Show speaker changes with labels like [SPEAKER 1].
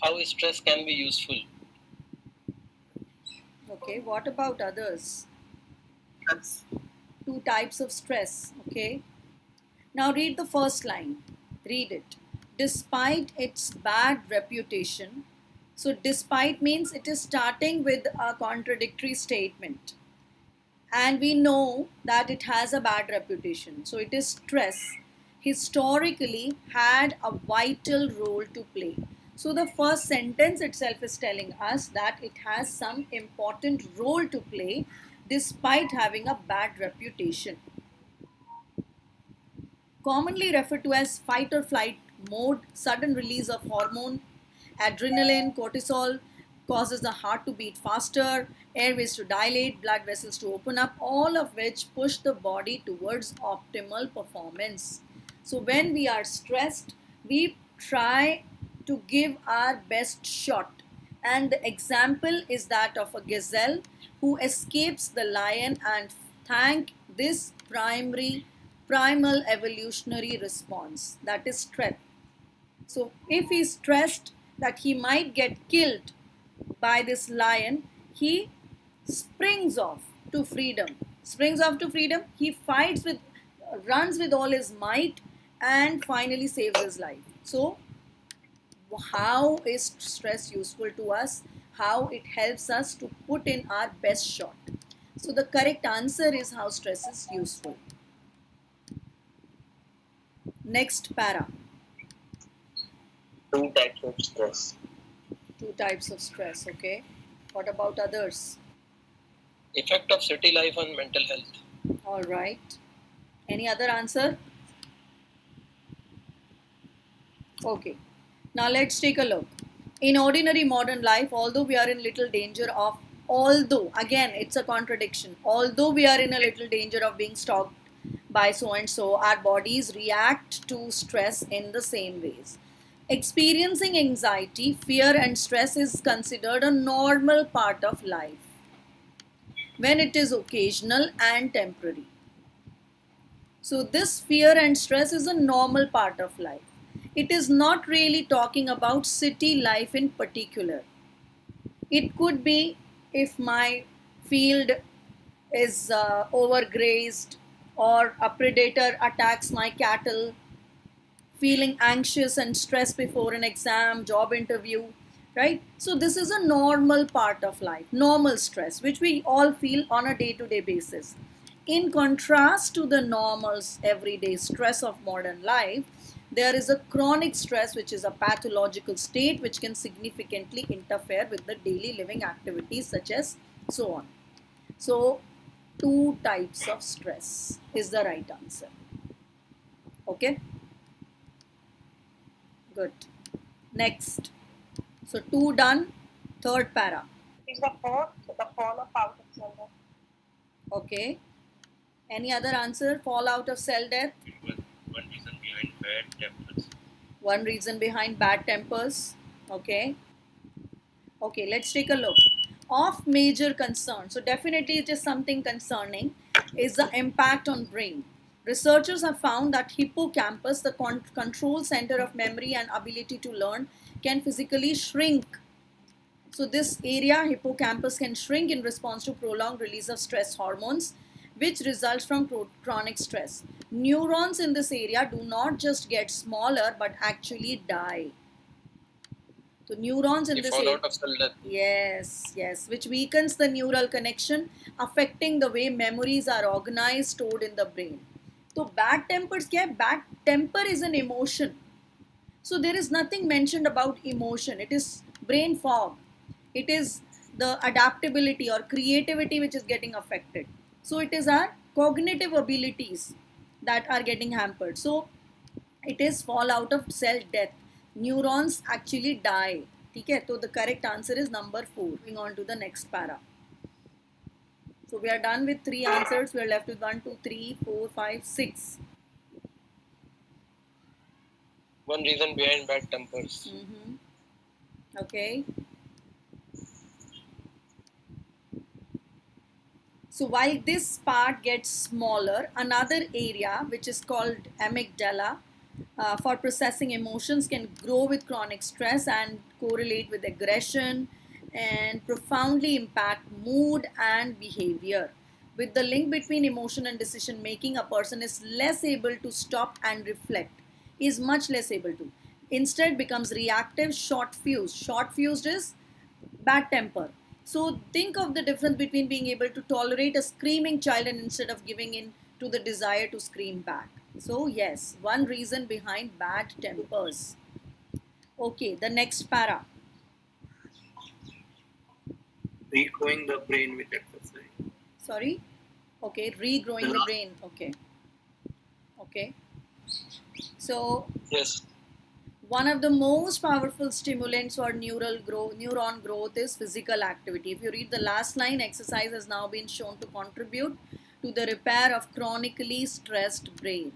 [SPEAKER 1] how stress can be useful.
[SPEAKER 2] Okay, what about others?
[SPEAKER 1] That's
[SPEAKER 2] Two types of stress. Okay, now read the first line. Read it. Despite its bad reputation. So, despite means it is starting with a contradictory statement. And we know that it has a bad reputation. So, it is stress historically had a vital role to play. So, the first sentence itself is telling us that it has some important role to play despite having a bad reputation. Commonly referred to as fight or flight mode, sudden release of hormone, adrenaline, cortisol causes the heart to beat faster, airways to dilate, blood vessels to open up, all of which push the body towards optimal performance. So, when we are stressed, we try to give our best shot. And the example is that of a gazelle who escapes the lion and thank this primal evolutionary response, that is stress. So if he's stressed that he might get killed by this lion, he springs off to freedom. Springs off to freedom, he fights with, runs with all his might and finally saves his life. So how is stress useful to us? How it helps us to put in our best shot? So the correct answer is how stress is useful. Next para.
[SPEAKER 1] two types of stress.
[SPEAKER 2] Two types of stress. Okay, what about others?
[SPEAKER 1] Effect of city life on mental health.
[SPEAKER 2] All right, any other answer? Okay, now let's take a look. In ordinary modern life, although we are in little danger of, although again it's a contradiction, although we are in a little danger of being stalked by so and so, our bodies react to stress in the same ways. Experiencing anxiety, fear, and stress is considered a normal part of life when it is occasional and temporary. So, this fear and stress is a normal part of life. It is not really talking about city life in particular. It could be if my field is overgrazed or a predator attacks my cattle, feeling anxious and stressed before an exam, job interview, right? So, this is a normal part of life, normal stress, which we all feel on a day to day basis. In contrast to the normal everyday stress of modern life, there is a chronic stress, which is a pathological state which can significantly interfere with the daily living activities, such as so on. So, two types of stress is the right answer. Okay, good. Next. So, two done. Third para.
[SPEAKER 3] Is the fourth the fall of out of cell?
[SPEAKER 2] Okay. Any other answer? Fall out of cell death?
[SPEAKER 1] It was one reason behind bad tempers.
[SPEAKER 2] One reason behind bad tempers. Okay. Okay, let's take a look. Of major concern. So definitely it is something concerning, is the impact on brain. Researchers have found that hippocampus, the control center of memory and ability to learn, can physically shrink. So this area, hippocampus, can shrink in response to prolonged release of stress hormones, which results from chronic stress. Neurons in this area do not just get smaller but actually die. So neurons in
[SPEAKER 1] They
[SPEAKER 2] this
[SPEAKER 1] fall
[SPEAKER 2] area,
[SPEAKER 1] out of cell death.
[SPEAKER 2] yes, which weakens the neural connection, affecting the way memories are organized, stored in the brain. So bad tempers क्या है? Bad temper is an emotion. So there is nothing mentioned about emotion. It is brain fog. It is the adaptability or creativity which is getting affected. So it is our cognitive abilities that are getting hampered. So it is fall out of cell death. Neurons actually die. Okay, so the correct answer is number 4. Moving on to the next para. So we are done with 3 answers. We are left with 1, 2, 3, 4, 5, 6.
[SPEAKER 1] One reason behind bad tempers.
[SPEAKER 2] Okay. So while this part gets smaller, another area which is called amygdala for processing emotions can grow with chronic stress and correlate with aggression and profoundly impact mood and behavior. With the link between emotion and decision making, a person is less able to stop and reflect, is much less able to. Instead, becomes reactive, short fused. Short fused is bad temper. So think of the difference between being able to tolerate a screaming child and instead of giving in to the desire to scream back. So yes, one reason behind bad tempers. Okay, the next para.
[SPEAKER 4] Regrowing the brain with exercise.
[SPEAKER 2] Sorry. Okay, regrowing the brain. Okay. Okay. So
[SPEAKER 1] Yes.
[SPEAKER 2] one of the most powerful stimulants for neuron growth is physical activity. If you read the last line, exercise has now been shown to contribute to the repair of chronically stressed brain.